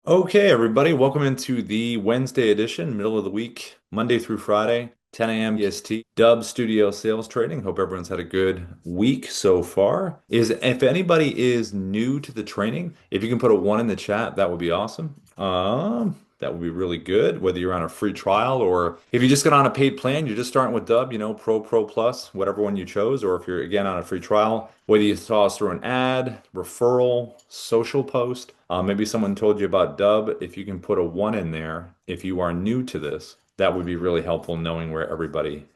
Okay, everybody, welcome into the Wednesday edition, middle of the week, Monday through Friday, 10 a.m. EST, Dubb Studio Sales Trading. Hope everyone's had a good week so far. If anybody is new to the training, if you can put a one in the chat, that would be awesome. That would be really good, whether you're on a free trial or if you just get on a paid plan, you're just starting with Dubb, Pro Plus, whatever one you chose, or if you're again on a free trial, whether you saw us through an ad, referral, social post, maybe someone told you about Dubb. If you can put a one in there, if you are new to this, that would be really helpful knowing where everybody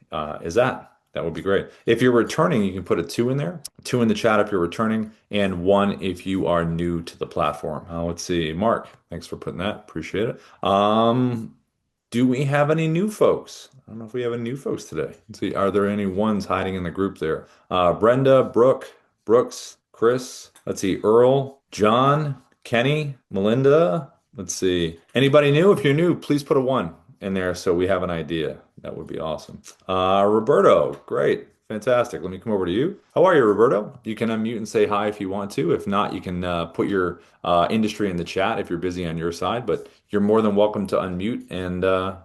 is at. That would be great. If you're returning, you can put a two in there, two in the chat if you're returning, and one if you are new to the platform. Let's see. Mark, thanks for putting that. Appreciate it. Do we have any new folks? I don't know if we have any new folks today. Let's see. Are there any ones hiding in the group there? Brenda, Brooks, Chris. Let's see. Earl, John, Kenny, Melinda. Let's see. Anybody new? If you're new, please put a one in there so we have an idea. That would be awesome. Roberto, great. Fantastic. Let me come over to you. How are you, Roberto? You can unmute and say hi if you want to. If not, you can put your industry in the chat if you're busy on your side, but you're more than welcome to unmute and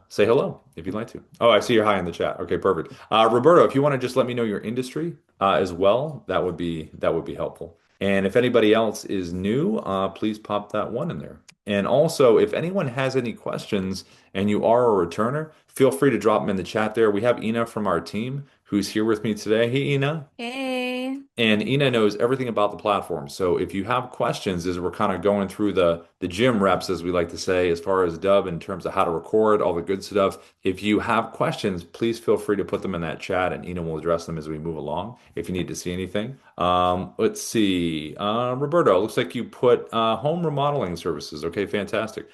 say hello if you'd like to. Oh, I see you're hi in the chat. Okay, perfect. Roberto, if you want to just let me know your industry as well, that would be helpful. And if anybody else is new, please pop that one in there. And also, if anyone has any questions and you are a returner, feel free to drop them in the chat there. We have Ina from our team who's here with me today. Hey, Ina. Hey. And Ina knows everything about the platform. So if you have questions as we're kind of going through the gym reps, as we like to say, as far as Dubb in terms of how to record, all the good stuff, if you have questions, please feel free to put them in that chat and Ina will address them as we move along if you need to see anything. Let's see. Roberto, looks like you put home remodeling services. Okay, fantastic.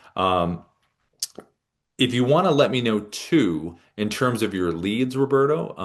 If you want to let me know too, in terms of your leads, Roberto,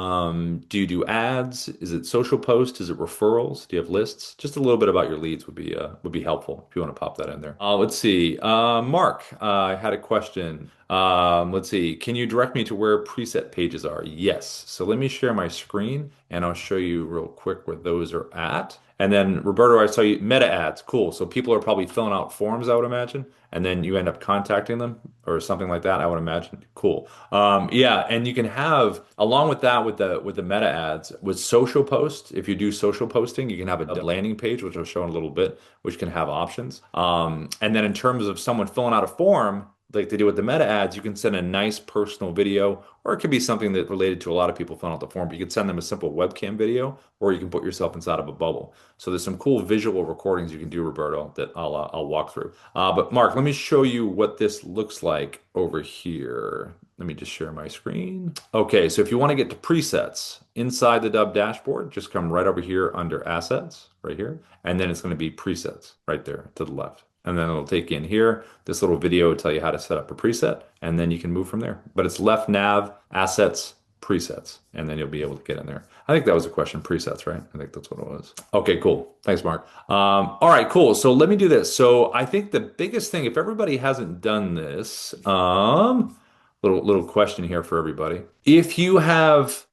do you do ads? Is it social post? Is it referrals? Do you have lists? Just a little bit about your leads would be helpful if you want to pop that in there. Let's see. Mark, I had a question. Let's see. Can you direct me to where preset pages are? Yes. So let me share my screen and I'll show you real quick where those are at. And then Roberto, I saw you meta ads. Cool. So people are probably filling out forms, I would imagine, and then you end up contacting them or something like that, I would imagine. Cool. Yeah, and you can have along with that with the meta ads with social posts. If you do social posting, you can have a landing page, which I'll show in a little bit, which can have options. And then in terms of someone filling out a form, like they do with the meta ads, you can send a nice personal video, or it could be something that related to a lot of people filling out the form. But you could send them a simple webcam video, or you can put yourself inside of a bubble. So there's some cool visual recordings you can do, Roberto, that I'll walk through. But Mark, let me show you what this looks like over here. Let me just share my screen. Okay, so if you want to get to presets inside the Dubb dashboard, just come right over here under assets, right here, and then it's going to be presets right there to the left. And then it'll take you in here. This little video will tell you how to set up a preset, and then you can move from there. But it's left nav, assets, presets, and then you'll be able to get in there. I think that was a question, presets, right? I think that's what it was. Okay, cool. Thanks, Mark. All right, cool. So let me do this. So I think the biggest thing, if everybody hasn't done this, little question here for everybody. If you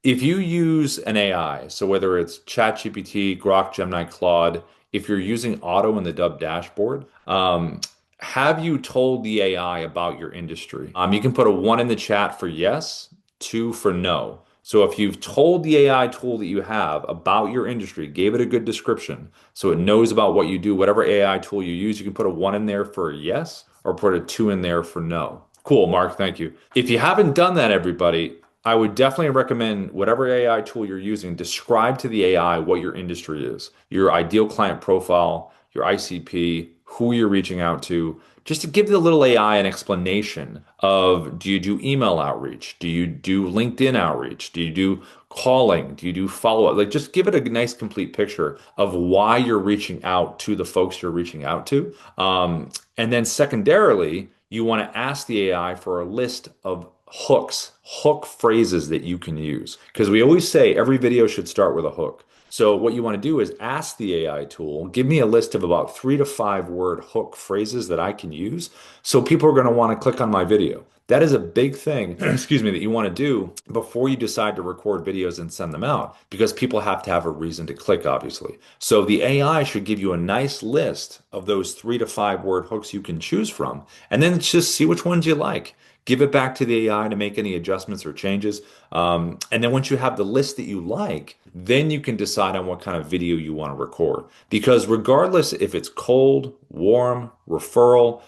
use an AI, so whether it's ChatGPT, Grok, Gemini, Claude, if you're using Auto in the Dubb dashboard, have you told the AI about your industry? You can put a one in the chat for yes, two for no. So if you've told the AI tool that you have about your industry, gave it a good description, so it knows about what you do, whatever AI tool you use, you can put a one in there for yes or put a two in there for no. Cool, Mark, thank you. If you haven't done that, everybody, I would definitely recommend whatever AI tool you're using, describe to the AI what your industry is, your ideal client profile, your ICP, who you're reaching out to, just to give the little AI an explanation of, do you do email outreach? Do you do LinkedIn outreach? Do you do calling? Do you do follow-up? Like just give it a nice complete picture of why you're reaching out to the folks you're reaching out to. And then secondarily, you want to ask the AI for a list of hook phrases that you can use. Because we always say every video should start with a hook. So what you want to do is ask the AI tool, give me a list of about 3 to 5 word hook phrases that I can use. So people are going to want to click on my video. That is a big thing, excuse me, that you want to do before you decide to record videos and send them out, because people have to have a reason to click, obviously. So the AI should give you a nice list of those 3 to 5 word hooks you can choose from, and then just see which ones you like. Give it back to the AI to make any adjustments or changes. And then once you have the list that you like, then you can decide on what kind of video you want to record. Because regardless if it's cold, warm, referral,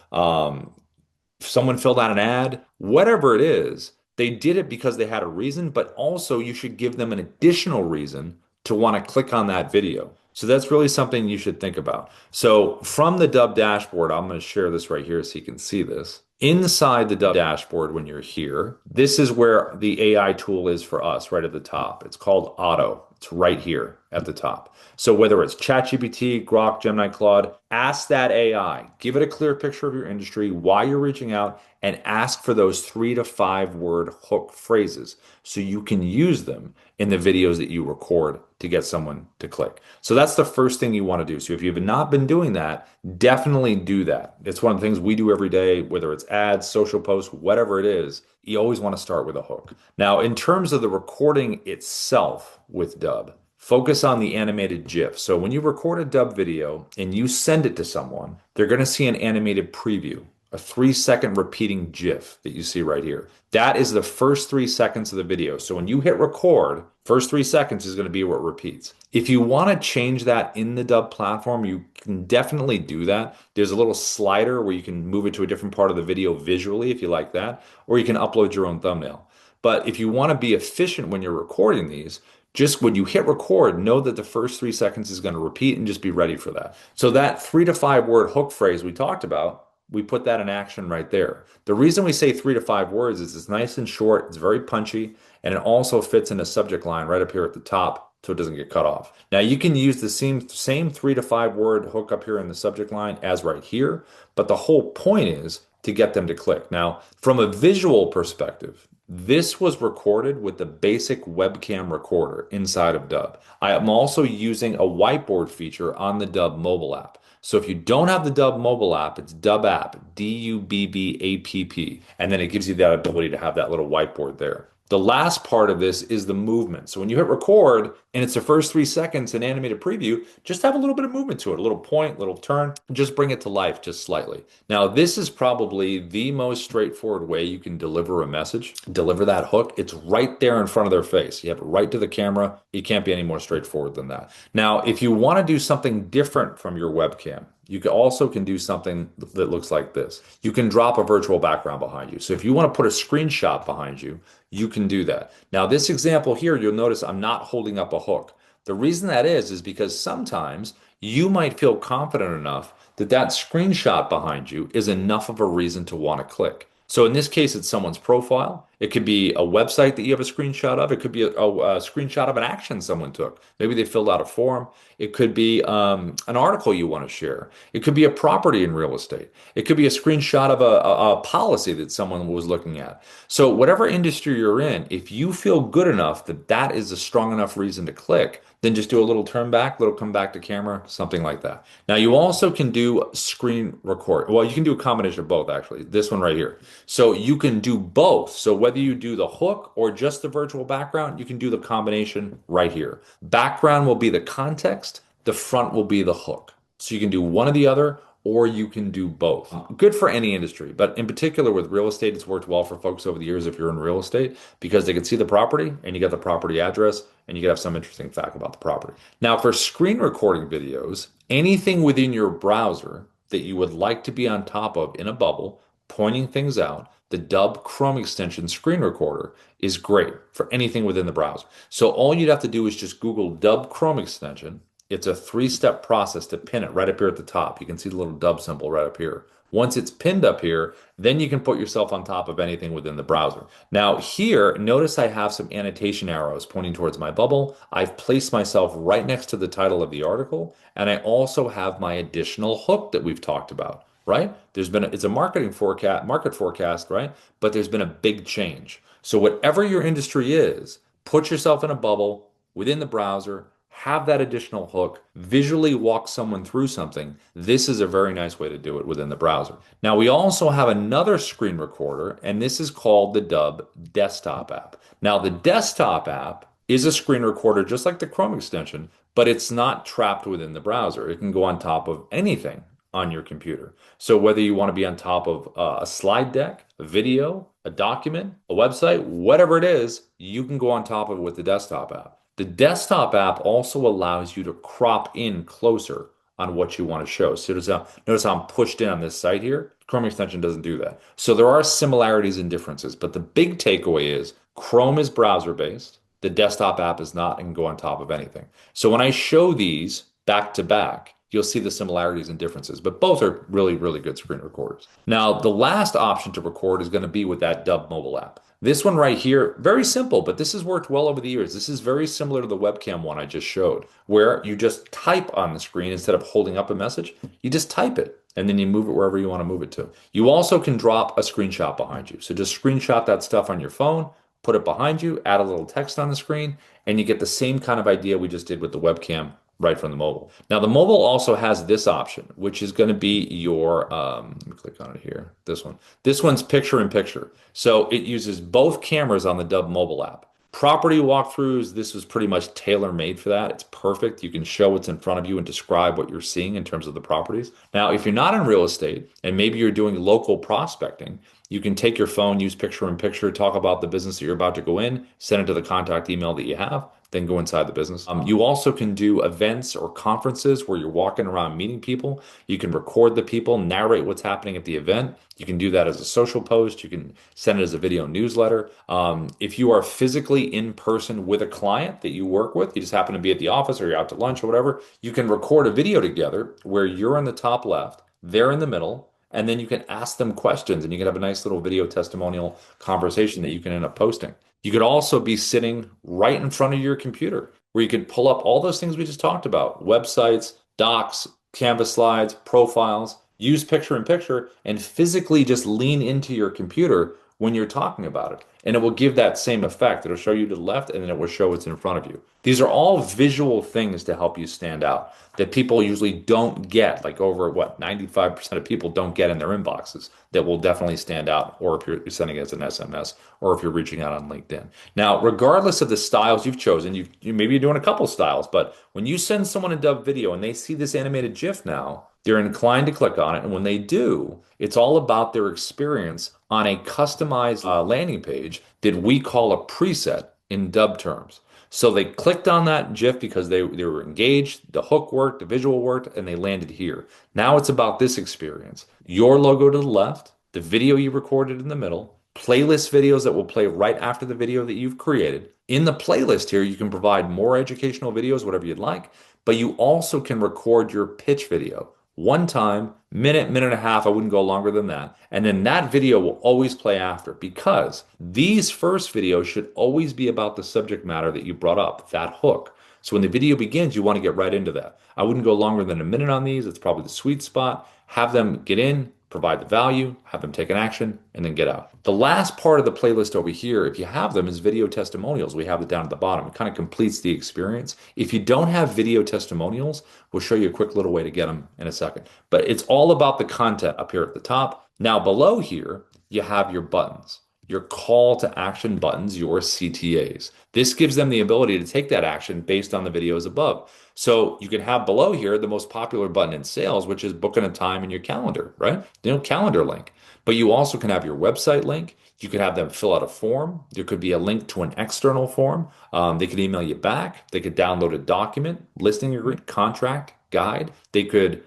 if someone filled out an ad, whatever it is, they did it because they had a reason, but also you should give them an additional reason to want to click on that video. So that's really something you should think about. So from the Dubb dashboard, I'm going to share this right here so you can see this. Inside the Dubb dashboard, when you're here, this is where the AI tool is for us, right at the top. It's called Auto. It's right here at the top. So whether it's ChatGPT, Grok, Gemini, Claude, ask that AI, give it a clear picture of your industry, why you're reaching out, and ask for those 3 to 5 word hook phrases so you can use them in the videos that you record to get someone to click. So that's the first thing you want to do. So if you've not been doing that, definitely do that. It's one of the things we do every day, whether it's ads, social posts, whatever it is. You always want to start with a hook. Now, in terms of the recording itself with Dubb, focus on the animated GIF. So when you record a Dubb video and you send it to someone, they're going to see an animated preview, a 3 second repeating GIF that you see right here. That is the first 3 seconds of the video. So when you hit record, first 3 seconds is going to be what repeats. If you want to change that in the Dubb platform, you can definitely do that. There's a little slider where you can move it to a different part of the video visually if you like that, or you can upload your own thumbnail. But if you want to be efficient when you're recording these, just when you hit record, know that the first 3 seconds is going to repeat and just be ready for that. So that 3 to 5 word hook phrase we talked about, we put that in action right there. The reason we say 3 to 5 words is it's nice and short, it's very punchy, and it also fits in a subject line right up here at the top so it doesn't get cut off. Now you can use the same 3 to 5 word hook up here in the subject line as right here, but the whole point is to get them to click. Now, from a visual perspective, this was recorded with the basic webcam recorder inside of Dubb. I am also using a whiteboard feature on the Dubb mobile app. So if you don't have the Dubb mobile app, it's Dubb app, Dubbapp. And then it gives you that ability to have that little whiteboard there. The last part of this is the movement. So when you hit record and it's the first 3 seconds in animated preview, just have a little bit of movement to it, a little point, little turn, just bring it to life just slightly. Now, this is probably the most straightforward way you can deliver a message, deliver that hook. It's right there in front of their face. You have it right to the camera. You can't be any more straightforward than that. Now, if you want to do something different from your webcam, you also can do something that looks like this. You can drop a virtual background behind you. So if you want to put a screenshot behind you, you can do that. Now, this example here, you'll notice I'm not holding up a hook. The reason that is because sometimes you might feel confident enough that that screenshot behind you is enough of a reason to want to click. So in this case, it's someone's profile. It could be a website that you have a screenshot of. It could be a screenshot of an action someone took. Maybe they filled out a form. It could be an article you want to share. It could be a property in real estate. It could be a screenshot of a policy that someone was looking at. So whatever industry you're in, if you feel good enough that that is a strong enough reason to click, then just do a little turn back, little come back to camera, something like that. Now you also can do screen record. Well, you can do a combination of both, actually. This one right here. So you can do both. So whether you do the hook or just the virtual background, you can do the combination right here. Background will be the context, the front will be the hook. So you can do one or the other, or you can do both. Good for any industry, but in particular with real estate, it's worked well for folks over the years if you're in real estate because they can see the property and you get the property address and you can have some interesting fact about the property. Now, for screen recording videos, anything within your browser that you would like to be on top of in a bubble, pointing things out, the Dubb Chrome extension screen recorder is great for anything within the browser. So all you'd have to do is just Google Dubb Chrome extension. It's a 3 step process to pin it right up here at the top. You can see the little Dubb symbol right up here. Once it's pinned up here, then you can put yourself on top of anything within the browser. Now here, notice I have some annotation arrows pointing towards my bubble. I've placed myself right next to the title of the article, and I also have my additional hook that we've talked about, right? It's a market forecast, right? But there's been a big change. So whatever your industry is, put yourself in a bubble within the browser, have that additional hook, visually walk someone through something, this is a very nice way to do it within the browser. Now, we also have another screen recorder, and this is called the Dubb desktop app. Now, the desktop app is a screen recorder just like the Chrome extension, but it's not trapped within the browser. It can go on top of anything on your computer. So whether you want to be on top of a slide deck, a video, a document, a website, whatever it is, you can go on top of it with the desktop app. The desktop app also allows you to crop in closer on what you want to show. So notice how I'm pushed in on this site here. Chrome extension doesn't do that. So there are similarities and differences, but the big takeaway is Chrome is browser based. The desktop app is not and can go on top of anything. So when I show these back to back, you'll see the similarities and differences, but both are really, really good screen recorders. Now, the last option to record is going to be with that Dubb mobile app. This one right here, very simple, but this has worked well over the years. This is very similar to the webcam one I just showed, where you just type on the screen instead of holding up a message, you just type it and then you move it wherever you want to move it to. You also can drop a screenshot behind you. So just screenshot that stuff on your phone, put it behind you, add a little text on the screen, and you get the same kind of idea we just did with the webcam right from the mobile. Now, the mobile also has this option, which is going to be your, let me click on it here, this one. This one's picture in picture. So it uses both cameras on the Dubb mobile app. Property walkthroughs, this was pretty much tailor-made for that. It's perfect. You can show what's in front of you and describe what you're seeing in terms of the properties. Now, if you're not in real estate and maybe you're doing local prospecting, you can take your phone, use picture in picture, talk about the business that you're about to go in, send it to the contact email that you have, then go inside the business. You also can do events or conferences where you're walking around meeting people. You can record the people, narrate what's happening at the event. You can do that as a social post. You can send it as a video newsletter. If you are physically in person with a client that you work with, you just happen to be at the office or you're out to lunch or whatever, you can record a video together where you're in the top left, they're in the middle, and then you can ask them questions and you can have a nice little video testimonial conversation that you can end up posting. You could also be sitting right in front of your computer where you could pull up all those things we just talked about, websites, docs, Canvas slides, profiles, use picture in picture, and physically just lean into your computer when you're talking about it. And it will give that same effect. It'll show you to the left and then it will show what's in front of you. These are all visual things to help you stand out that people usually don't get, like over what, 95% of people don't get in their inboxes that will definitely stand out, or if you're sending it as an SMS, or if you're reaching out on LinkedIn. Now, regardless of the styles you've chosen, you maybe you're doing a couple styles, but when you send someone a Dubb video and they see this animated GIF now, they're inclined to click on it. And when they do, it's all about their experience on a customized landing page that we call a preset in Dubb terms. So they clicked on that GIF because they were engaged, the hook worked, the visual worked, and they landed here. Now it's about this experience. Your logo to the left, the video you recorded in the middle, playlist videos that will play right after the video that you've created. In the playlist here, you can provide more educational videos, whatever you'd like, but you also can record your pitch video. One time, minute, minute and a half, I wouldn't go longer than that. And then that video will always play after because these first videos should always be about the subject matter that you brought up, that hook. So when the video begins, you want to get right into that. I wouldn't go longer than a minute on these. It's probably the sweet spot. Have them get in, provide the value, have them take an action, and then get out. The last part of the playlist over here, if you have them, is video testimonials. We have it down at the bottom. It kind of completes the experience. If you don't have video testimonials, we'll show you a quick little way to get them in a second. But it's all about the content up here at the top. Now below here, you have your buttons, your call to action buttons, your CTAs. This gives them the ability to take that action based on the videos above. So you can have below here the most popular button in sales, which is booking a time in your calendar, right? Calendar link. But you also can have your website link. You could have them fill out a form. There could be a link to an external form. They could email you back. They could download a document, listing agreement, contract, guide. They could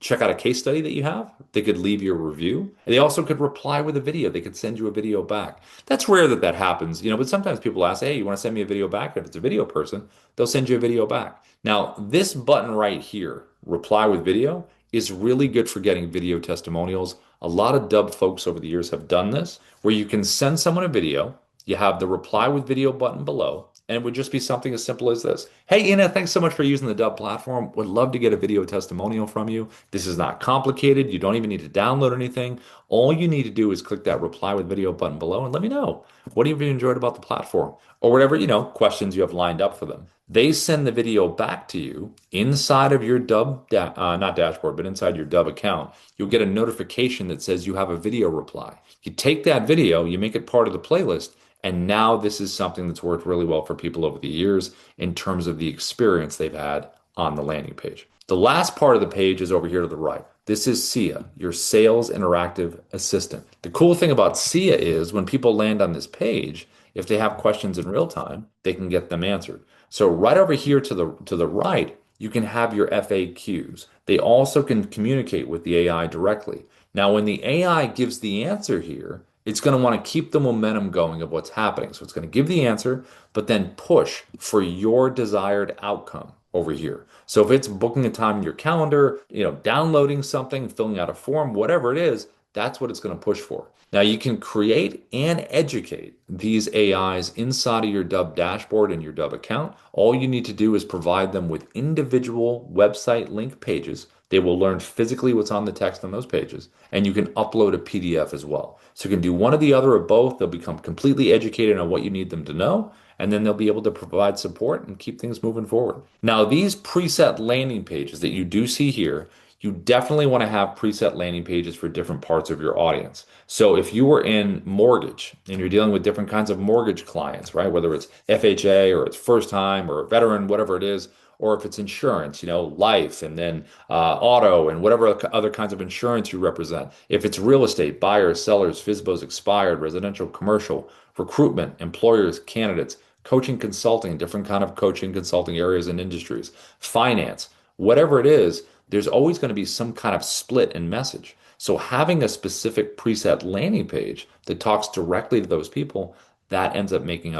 check out a case study that you have. They could leave you a review. And they also could reply with a video. They could send you a video back. That's rare that that happens, but sometimes people ask, hey, you want to send me a video back? If it's a video person, they'll send you a video back. Now, this button right here, reply with video, is really good for getting video testimonials. A lot of Dubb folks over the years have done this, where you can send someone a video. You have the reply with video button below. And it would just be something as simple as this. Hey, Ina, thanks so much for using the Dubb platform. Would love to get a video testimonial from you. This is not complicated. You don't even need to download anything. All you need to do is click that reply with video button below and let me know. What have you enjoyed about the platform? Or whatever, questions you have lined up for them. They send the video back to you inside of your not dashboard, but inside your Dubb account. You'll get a notification that says you have a video reply. You take that video, you make it part of the playlist, and now this is something that's worked really well for people over the years in terms of the experience they've had on the landing page. The last part of the page is over here to the right. This is SIA, your Sales Interactive Assistant. The cool thing about SIA is when people land on this page, if they have questions in real time, they can get them answered. So right over here to the right, you can have your FAQs. They also can communicate with the AI directly. Now, when the AI gives the answer here, it's going to want to keep the momentum going of what's happening. So it's going to give the answer, but then push for your desired outcome over here. So if it's booking a time in your calendar, downloading something, filling out a form, whatever it is, that's what it's going to push for. Now you can create and educate these AIs inside of your Dubb dashboard and your Dubb account. All you need to do is provide them with individual website link pages. They will learn physically what's on the text on those pages, and you can upload a PDF as well. So you can do one or the other or both. They'll become completely educated on what you need them to know, and then they'll be able to provide support and keep things moving forward. Now, these preset landing pages that you do see here, you definitely want to have preset landing pages for different parts of your audience. So if you were in mortgage and you're dealing with different kinds of mortgage clients, right? Whether it's FHA or it's first time or veteran, whatever it is, or if it's insurance, life and then auto and whatever other kinds of insurance you represent. If it's real estate, buyers, sellers, FSBOs, expired, residential, commercial, recruitment, employers, candidates, coaching, consulting, different kind of coaching, consulting areas and industries, finance, whatever it is, there's always going to be some kind of split in message. So having a specific preset landing page that talks directly to those people, that ends up making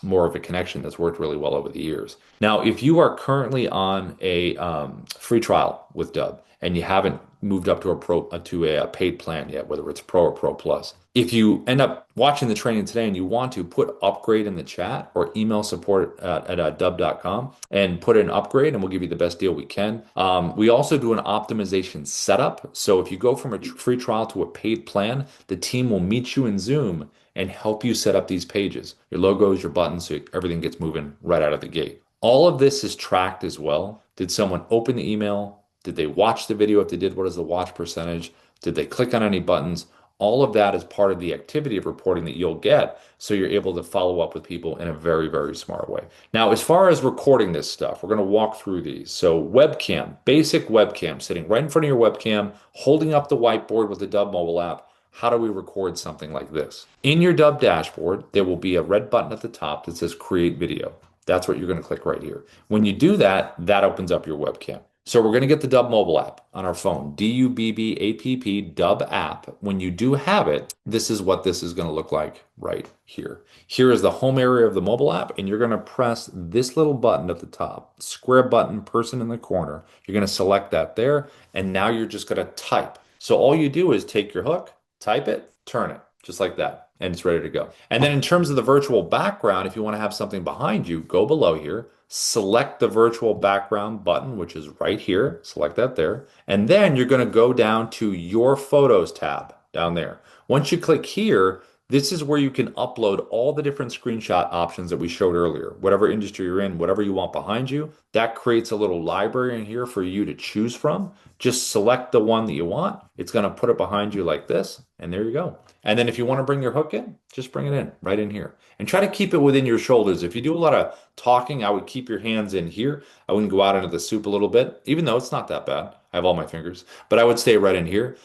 more of a connection that's worked really well over the years. Now, if you are currently on a free trial with Dubb and you haven't moved up to a paid plan yet, whether it's Pro or Pro Plus, if you end up watching the training today and you want to put upgrade in the chat or email support at dubb.com and put in upgrade and we'll give you the best deal we can. We also do an optimization setup. So if you go from a free trial to a paid plan, the team will meet you in Zoom and help you set up these pages, your logos, your buttons, so everything gets moving right out of the gate. All of this is tracked as well. Did someone open the email? Did they watch the video? If they did, what is the watch percentage? Did they click on any buttons? All of that is part of the activity of reporting that you'll get, so you're able to follow up with people in a very, very smart way. Now, as far as recording this stuff, we're going to walk through these. So webcam, basic webcam, sitting right in front of your webcam, holding up the whiteboard with the Dubb mobile app. How do we record something like this? In your Dubb dashboard, there will be a red button at the top that says Create Video. That's what you're going to click right here. When you do that, that opens up your webcam. So we're going to get the Dubb mobile app on our phone, Dubbapp, Dubb app. When you do have it, this is what this is going to look like right here. Here is the home area of the mobile app, and you're going to press this little button at the top, square button, person in the corner. You're going to select that there, and now you're just going to type. So all you do is take your hook, type it, turn it, just like that, and it's ready to go. And then in terms of the virtual background, if you want to have something behind you, go below here, select the virtual background button, which is right here, select that there, and then you're going to go down to your Photos tab down there. Once you click here, this is where you can upload all the different screenshot options that we showed earlier. Whatever industry you're in, whatever you want behind you, that creates a little library in here for you to choose from. Just select the one that you want. It's going to put it behind you like this, and there you go. And then if you want to bring your hook in, just bring it in right in here. And try to keep it within your shoulders. If you do a lot of talking, I would keep your hands in here. I wouldn't go out into the soup a little bit, even though it's not that bad. I have all my fingers, but I would stay right in here.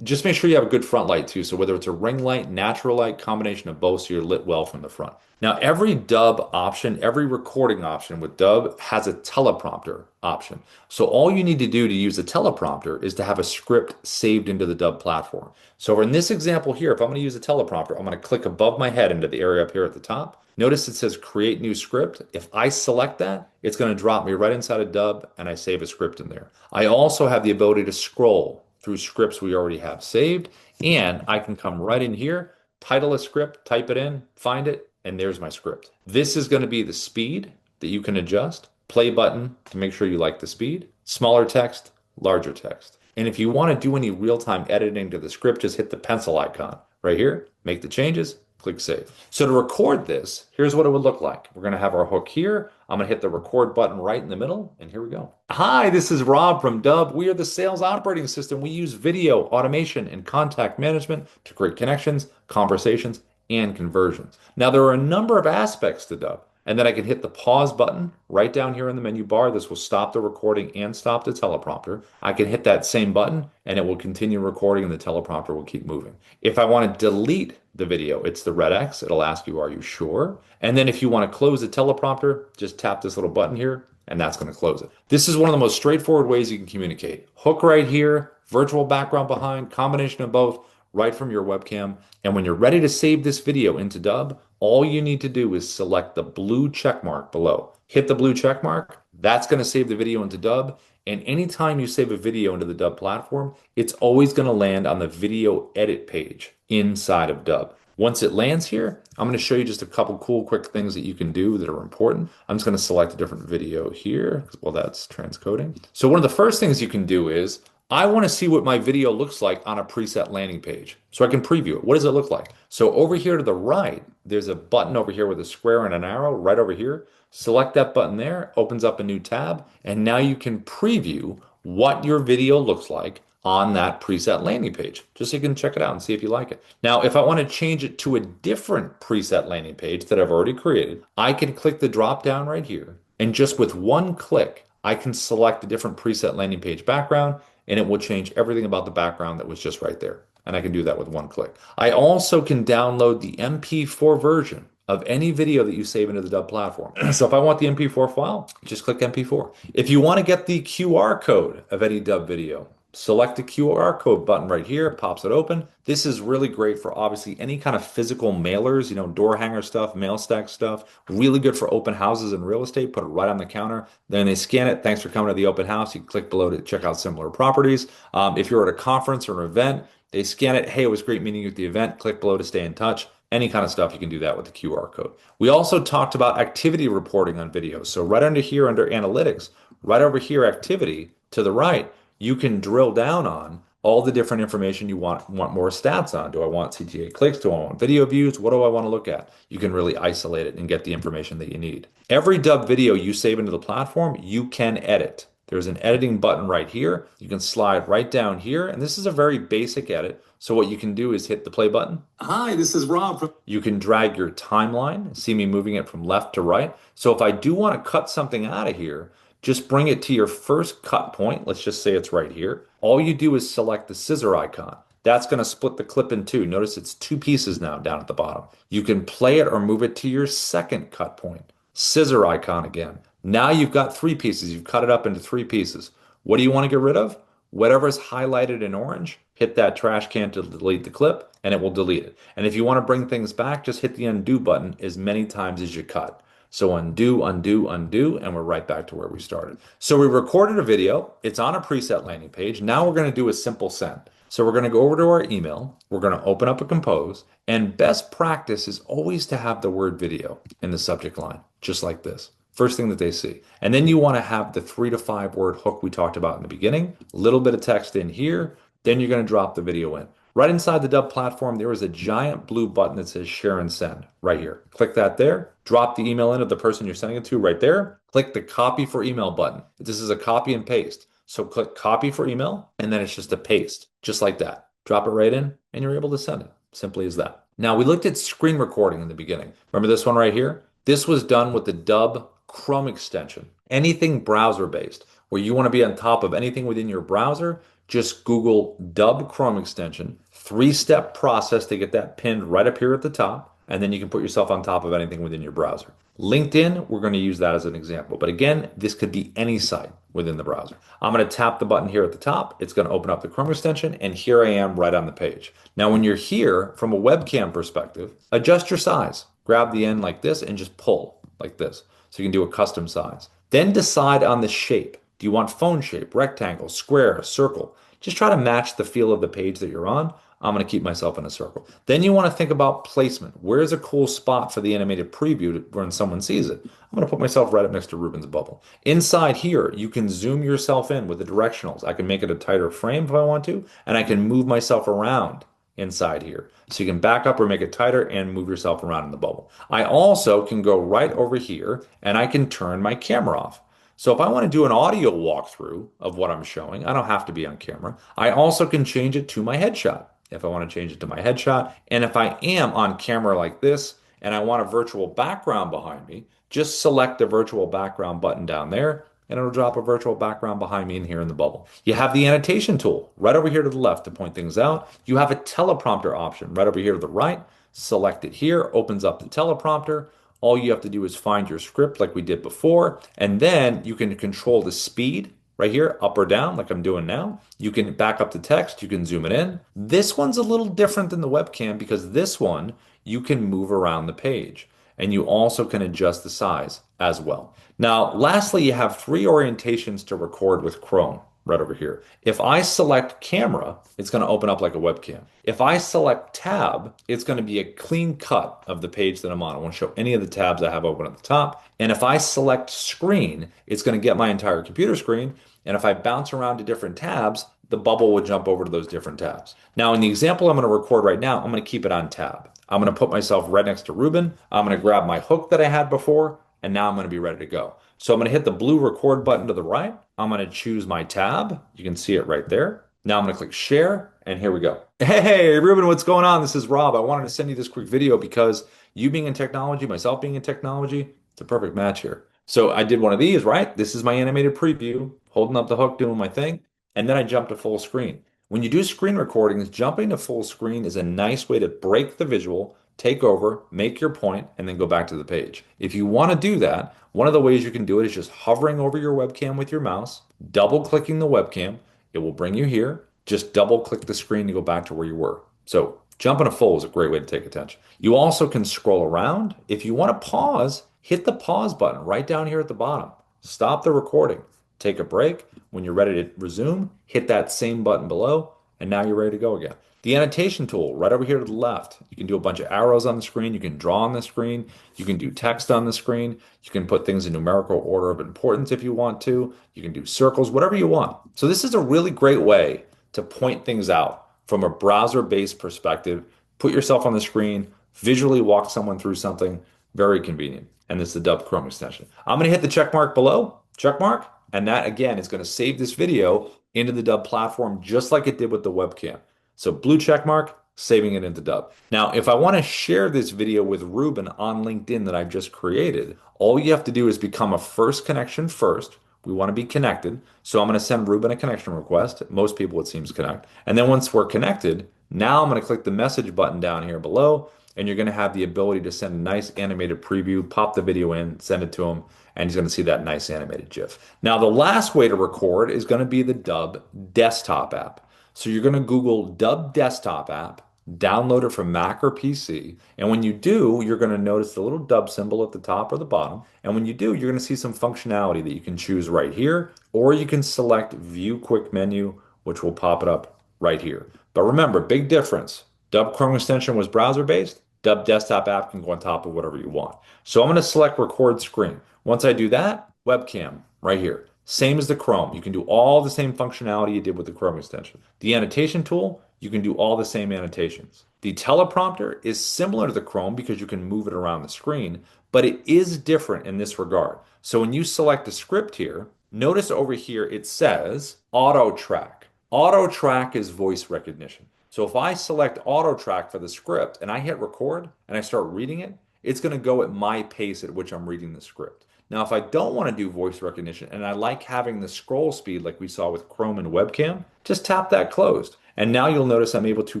Just make sure you have a good front light too. So whether it's a ring light, natural light, combination of both, so you're lit well from the front. Now, every Dubb option, every recording option with Dubb has a teleprompter option. So all you need to do to use a teleprompter is to have a script saved into the Dubb platform. So in this example here, if I'm going to use a teleprompter, I'm going to click above my head into the area up here at the top. Notice it says create new script. If I select that, it's going to drop me right inside of Dubb and I save a script in there. I also have the ability to scroll through scripts we already have saved, and I can come right in here, title a script, type it in, find it, and there's my script. This is going to be the speed that you can adjust. Play button to make sure you like the speed. Smaller text, larger text. And if you want to do any real-time editing to the script, just hit the pencil icon right here, make the changes, click save. So to record this, here's what it would look like. We're going to have our hook here. I'm going to hit the record button right in the middle, and here we go. Hi, this is Rob from Dubb. We are the sales operating system. We use video, automation, and contact management to create connections, conversations, and conversions. Now, there are a number of aspects to Dubb. And then I can hit the pause button right down here in the menu bar. This will stop the recording and stop the teleprompter. I can hit that same button and it will continue recording and the teleprompter will keep moving. If I want to delete the video, it's the red X. It'll ask you, are you sure? And then if you want to close the teleprompter, just tap this little button here and that's going to close it. This is one of the most straightforward ways you can communicate. Hook right here, virtual background behind, combination of both right from your webcam. And when you're ready to save this video into Dubb, all you need to do is select the blue check mark below. Hit the blue check mark. That's going to save the video into Dubb. And anytime you save a video into the Dubb platform, it's always going to land on the video edit page inside of Dubb. Once it lands here, I'm going to show you just a couple cool, quick things that you can do that are important. I'm just going to select a different video here. Well, that's transcoding. So one of the first things you can do is I want to see what my video looks like on a preset landing page so I can preview it. What does it look like? So over here to the right, there's a button over here with a square and an arrow right over here. Select that button there, opens up a new tab, and now you can preview what your video looks like on that preset landing page, just so you can check it out and see if you like it. Now, if I want to change it to a different preset landing page that I've already created, I can click the drop down right here, and just with one click, I can select a different preset landing page background and it will change everything about the background that was just right there. And I can do that with one click. I also can download the MP4 version of any video that you save into the Dubb platform. So if I want the MP4 file, just click MP4. If you want to get the QR code of any Dubb video, select the QR code button right here, pops it open. This is really great for obviously any kind of physical mailers, door hanger stuff, mail stack stuff. Really good for open houses and real estate. Put it right on the counter. Then they scan it. Thanks for coming to the open house. You click below to check out similar properties. If you're at a conference or an event, they scan it. Hey, it was great meeting you at the event. Click below to stay in touch. Any kind of stuff, you can do that with the QR code. We also talked about activity reporting on videos. So right under here, under analytics, right over here, activity to the right, you can drill down on all the different information you want more stats on. Do I want CTA clicks? Do I want video views? What do I want to look at? You can really isolate it and get the information that you need. Every Dubb video you save into the platform, you can edit. There's an editing button right here. You can slide right down here, and this is a very basic edit. So what you can do is hit the play button. Hi, this is Rob. You can drag your timeline, see me moving it from left to right. So if I do want to cut something out of here, just bring it to your first cut point. Let's just say it's right here. All you do is select the scissor icon. That's going to split the clip in two. Notice it's two pieces now down at the bottom. You can play it or move it to your second cut point. Scissor icon again. Now you've got three pieces. You've cut it up into three pieces. What do you want to get rid of? Whatever's highlighted in orange, hit that trash can to delete the clip and it will delete it. And if you want to bring things back, just hit the undo button as many times as you cut. So undo, undo, undo, and we're right back to where we started. So we recorded a video. It's on a preset landing page. Now we're going to do a simple send. So we're going to go over to our email. We're going to open up a compose. And best practice is always to have the word video in the subject line, just like this. First thing that they see. And then you want to have the 3 to 5 word hook we talked about in the beginning. A little bit of text in here. Then you're going to drop the video in. Right inside the Dubb platform, there is a giant blue button that says share and send right here. Click that there. Drop the email in of the person you're sending it to right there. Click the copy for email button. This is a copy and paste. So click copy for email, and then it's just a paste, just like that. Drop it right in, and you're able to send it. Simply as that. Now, we looked at screen recording in the beginning. Remember this one right here? This was done with the Dubb Chrome extension. Anything browser-based, where you want to be on top of anything within your browser, just Google Dubb Chrome extension, 3-step process to get that pinned right up here at the top, and then you can put yourself on top of anything within your browser. LinkedIn, we're going to use that as an example. But again, this could be any site within the browser. I'm going to tap the button here at the top. It's going to open up the Chrome extension, and here I am right on the page. Now, when you're here, from a webcam perspective, adjust your size. Grab the end like this and just pull like this. So you can do a custom size. Then decide on the shape. Do you want phone shape, rectangle, square, circle? Just try to match the feel of the page that you're on. I'm going to keep myself in a circle. Then you want to think about placement. Where's a cool spot for the animated preview when someone sees it? I'm going to put myself right up next to Ruben's bubble. Inside here, you can zoom yourself in with the directionals. I can make it a tighter frame if I want to, and I can move myself around inside here. So you can back up or make it tighter and move yourself around in the bubble. I also can go right over here and I can turn my camera off. So if I want to do an audio walkthrough of what I'm showing, I don't have to be on camera. I also can change it to my headshot if I want to change it to my headshot. And if I am on camera like this and I want a virtual background behind me, just select the virtual background button down there and it'll drop a virtual background behind me in here in the bubble. You have the annotation tool right over here to the left to point things out. You have a teleprompter option right over here to the right. Select it here, opens up the teleprompter. All you have to do is find your script like we did before, and then you can control the speed right here, up or down, like I'm doing now. You can back up the text, you can zoom it in. This one's a little different than the webcam because this one you can move around the page and you also can adjust the size as well. Now, lastly, you have three orientations to record with Chrome right over here. If I select camera, it's going to open up like a webcam. If I select tab, it's going to be a clean cut of the page that I'm on. I won't show any of the tabs I have open at the top. And if I select screen, it's going to get my entire computer screen. And if I bounce around to different tabs, the bubble will jump over to those different tabs. Now, in the example I'm going to record right now, I'm going to keep it on tab. I'm going to put myself right next to Ruben. I'm going to grab my hook that I had before, and now I'm going to be ready to go. So I'm going to hit the blue record button to the right. I'm going to choose my tab. You can see it right there. Now I'm going to click share, and here we go. Hey, Ruben, what's going on? This is Rob. I wanted to send you this quick video because you being in technology, myself being in technology, it's a perfect match here. So I did one of these, right? This is my animated preview, holding up the hook, doing my thing, and then I jumped to full screen. When you do screen recordings, jumping to full screen is a nice way to break the visual, take over, make your point, and then go back to the page. If you want to do that, one of the ways you can do it is just hovering over your webcam with your mouse, double clicking the webcam. It will bring you here. Just double click the screen to go back to where you were. So jumping to full is a great way to take attention. You also can scroll around. If you want to pause, hit the pause button right down here at the bottom. Stop the recording. Take a break. When you're ready to resume, hit that same button below, and now you're ready to go again. The annotation tool right over here to the left. You can do a bunch of arrows on the screen. You can draw on the screen. You can do text on the screen. You can put things in numerical order of importance if you want to. You can do circles, whatever you want. So this is a really great way to point things out from a browser-based perspective. Put yourself on the screen, visually walk someone through something. Very convenient. And this is the Dubb Chrome extension. I'm going to hit the check mark below. Check mark. And that, again, is going to save this video into the Dubb platform just like it did with the webcam. So blue check mark, saving it into Dubb. Now, if I want to share this video with Ruben on LinkedIn that I've just created, all you have to do is become a first connection first. We want to be connected. So I'm going to send Ruben a connection request. Most people, it seems, connect. And then once we're connected, now I'm going to click the message button down here below, and you're going to have the ability to send a nice animated preview, pop the video in, send it to him, and he's going to see that nice animated GIF. Now, the last way to record is going to be the Dubb desktop app. So you're going to Google Dubb desktop app, download it from Mac or PC, and when you do, you're going to notice the little Dubb symbol at the top or the bottom. And when you do, you're going to see some functionality that you can choose right here, or you can select View Quick Menu, which will pop it up right here. But remember, big difference. Dubb Chrome extension was browser-based. Dubb desktop app can go on top of whatever you want. So I'm going to select record screen. Once I do that, webcam right here. Same as the Chrome. You can do all the same functionality you did with the Chrome extension. The annotation tool, you can do all the same annotations. The teleprompter is similar to the Chrome because you can move it around the screen, but it is different in this regard. So when you select the script here, notice over here it says auto track. Auto track is voice recognition. So if I select auto track for the script and I hit record and I start reading it, it's going to go at my pace at which I'm reading the script. Now, if I don't want to do voice recognition and I like having the scroll speed like we saw with Chrome and webcam, just tap that closed. And now you'll notice I'm able to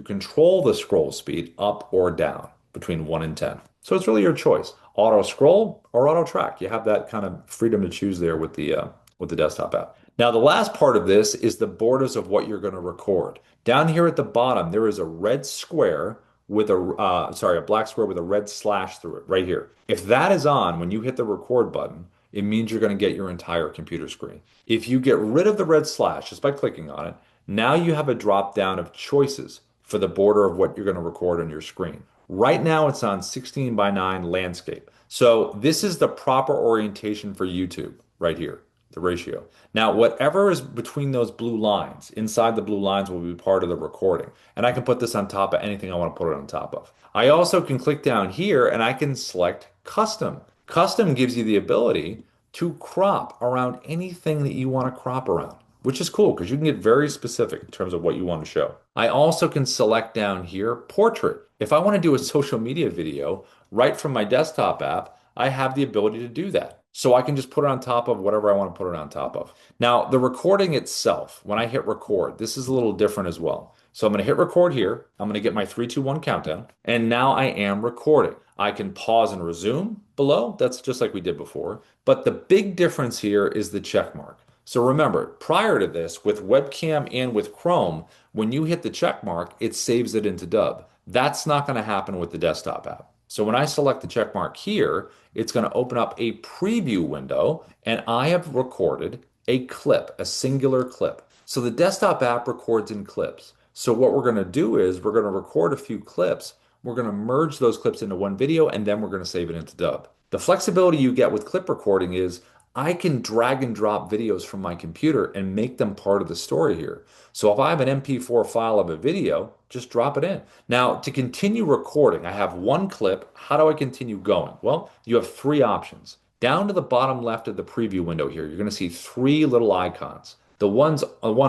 control the scroll speed up or down between 1 and 10. So it's really your choice. Auto scroll or auto track. You have that kind of freedom to choose there with the desktop app. Now, the last part of this is the borders of what you're going to record. Down here at the bottom, there is a red square with a black square with a red slash through it right here. If that is on, when you hit the record button, it means you're going to get your entire computer screen. If you get rid of the red slash just by clicking on it, now you have a drop down of choices for the border of what you're going to record on your screen. Right now, it's on 16 by 9 landscape. So this is the proper orientation for YouTube right here, the ratio. Now, whatever is between those blue lines, inside the blue lines will be part of the recording. And I can put this on top of anything I want to put it on top of. I also can click down here and I can select custom. Custom gives you the ability to crop around anything that you want to crop around, which is cool because you can get very specific in terms of what you want to show. I also can select down here portrait. If I want to do a social media video right from my desktop app, I have the ability to do that. So I can just put it on top of whatever I want to put it on top of. Now, the recording itself, when I hit record, this is a little different as well. So I'm going to hit record here. I'm going to get my 3, 2, 1 countdown. And now I am recording. I can pause and resume below. That's just like we did before. But the big difference here is the check mark. So remember, prior to this, with webcam and with Chrome, when you hit the check mark, it saves it into Dubb. That's not going to happen with the desktop app. So when I select the check mark here, it's going to open up a preview window, and I have recorded a clip, a singular clip. So the desktop app records in clips. So what we're going to do is we're going to record a few clips. We're going to merge those clips into one video, and then we're going to save it into Dubb. The flexibility you get with clip recording is I can drag and drop videos from my computer and make them part of the story here. So if I have an MP4 file of a video, just drop it in. Now, to continue recording, I have one clip. How do I continue going? Well, you have 3 options. Down to the bottom left of the preview window here, you're going to see 3 little icons. One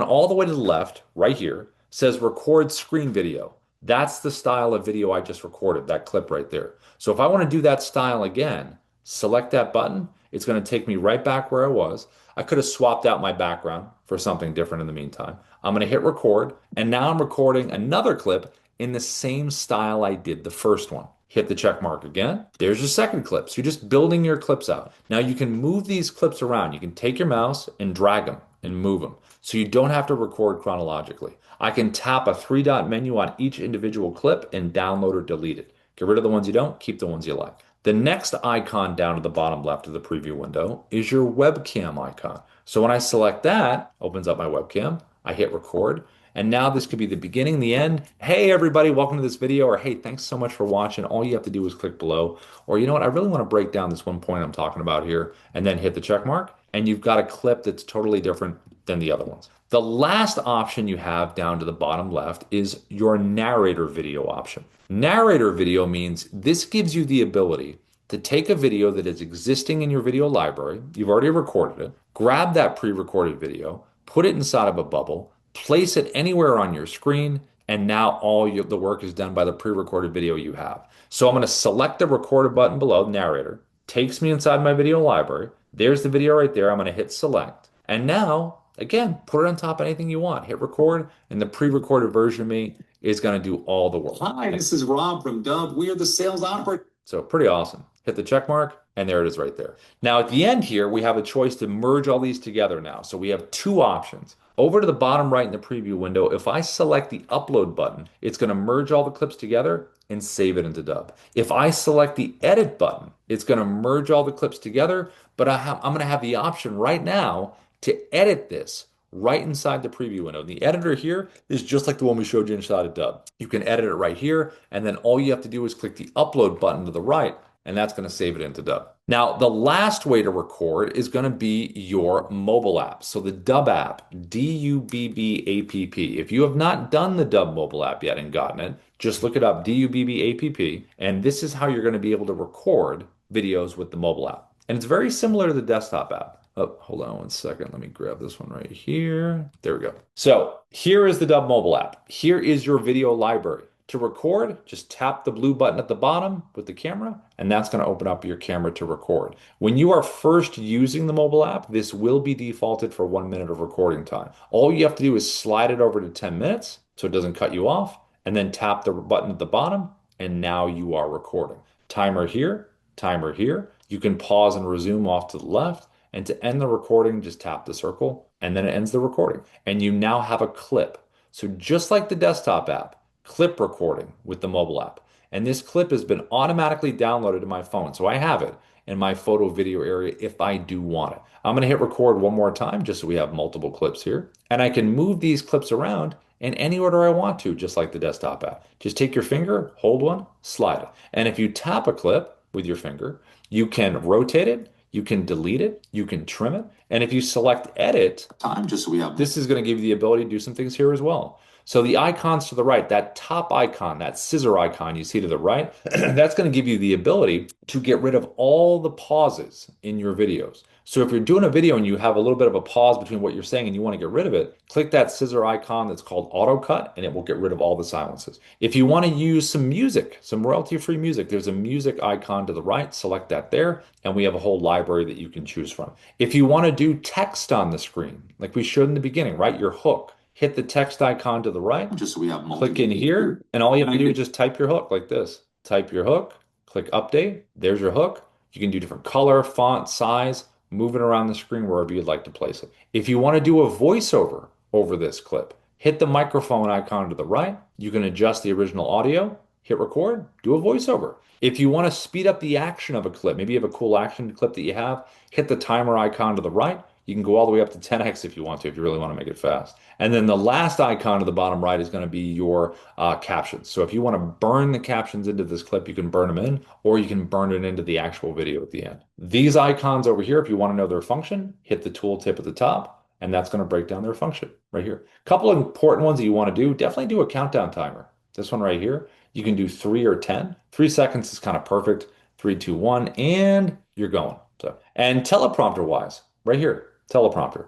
all the way to the left, right here, says record screen video. That's the style of video I just recorded, that clip right there. So if I want to do that style again, select that button. It's going to take me right back where I was. I could have swapped out my background for something different in the meantime. I'm going to hit record, and now I'm recording another clip in the same style I did the first one. Hit the check mark again. There's your second clip. So you're just building your clips out. Now you can move these clips around. You can take your mouse and drag them and move them. So you don't have to record chronologically. I can tap a 3-dot menu on each individual clip and download or delete it. Get rid of the ones you don't, keep the ones you like. The next icon down to the bottom left of the preview window is your webcam icon. So when I select that, opens up my webcam, I hit record, and now this could be the beginning, the end. Hey everybody, welcome to this video, or hey, thanks so much for watching. All you have to do is click below. Or you know what, I really want to break down this one point I'm talking about here, and then hit the check mark, and you've got a clip that's totally different than the other ones. The last option you have down to the bottom left is your narrator video option. Narrator video means this gives you the ability to take a video that is existing in your video library, you've already recorded it, grab that pre-recorded video, put it inside of a bubble, place it anywhere on your screen, and now the work is done by the pre-recorded video you have. So I'm going to select the recorded button below, narrator, takes me inside my video library. There's the video right there. I'm going to hit select. And now, again, put it on top of anything you want. Hit record, and the pre-recorded version of me is going to do all the work. Hi, this is Rob from Dubb. We are the sales operator. So pretty awesome. Hit the check mark, and there it is right there. Now at the end here, we have a choice to merge all these together now. So we have 2 options. Over to the bottom right in the preview window, if I select the upload button, it's going to merge all the clips together and save it into Dubb. If I select the edit button, it's going to merge all the clips together, but I'm going to have the option right now to edit this right inside the preview window. The editor here is just like the one we showed you inside of Dubb. You can edit it right here, and then all you have to do is click the upload button to the right, and that's going to save it into Dubb. Now, the last way to record is going to be your mobile app. So the Dubb app, D-U-B-B-A-P-P. If you have not done the Dubb mobile app yet and gotten it, just look it up, D-U-B-B-A-P-P, and this is how you're going to be able to record videos with the mobile app. And it's very similar to the desktop app. Oh, hold on one second. Let me grab this one right here. There we go. So here is the Dubb mobile app. Here is your video library. To record, just tap the blue button at the bottom with the camera, and that's going to open up your camera to record. When you are first using the mobile app, this will be defaulted for 1 minute of recording time. All you have to do is slide it over to 10 minutes so it doesn't cut you off, and then tap the button at the bottom, and now you are recording. Timer here, timer here. You can pause and resume off to the left. And to end the recording, just tap the circle, and then it ends the recording. And you now have a clip. So just like the desktop app, clip recording with the mobile app. And this clip has been automatically downloaded to my phone. So I have it in my photo video area if I do want it. I'm going to hit record one more time just so we have multiple clips here. And I can move these clips around in any order I want to, just like the desktop app. Just take your finger, hold one, slide it. And if you tap a clip with your finger, you can rotate it, you can delete it, you can trim it. And if you select edit, Time just so we have. this is going to give you the ability to do some things here as well. So the icons to the right, that top icon, that scissor icon you see to the right, that's going to give you the ability to get rid of all the pauses in your videos. So if you're doing a video and you have a little bit of a pause between what you're saying and you want to get rid of it, click that scissor icon that's called auto cut and it will get rid of all the silences. If you want to use some music, some royalty-free music, there's a music icon to the right, select that there, and we have a whole library that you can choose from. If you want to do text on the screen, like we showed in the beginning, right? Your hook, hit the text icon to the right, Just so we have click in here, and all you have to do is just type your hook like this. Type your hook, click update, there's your hook. You can do different color, font, size, move it around the screen wherever you'd like to place it. If you want to do a voiceover over this clip, hit the microphone icon to the right. You can adjust the original audio, hit record, do a voiceover. If you want to speed up the action of a clip, maybe you have a cool action clip that you have, hit the timer icon to the right. You can go all the way up to 10x if you want to, if you really want to make it fast. And then the last icon to the bottom right is going to be your captions. So if you want to burn the captions into this clip, you can burn them in, or you can burn it into the actual video at the end. These icons over here, if you want to know their function, hit the tooltip at the top, and that's going to break down their function right here. A couple of important ones that you want to do, definitely do a countdown timer. This one right here, you can do 3 or 10. 3 seconds is kind of perfect. 3, 2, 1, and you're going. So, and teleprompter wise, right here, teleprompter.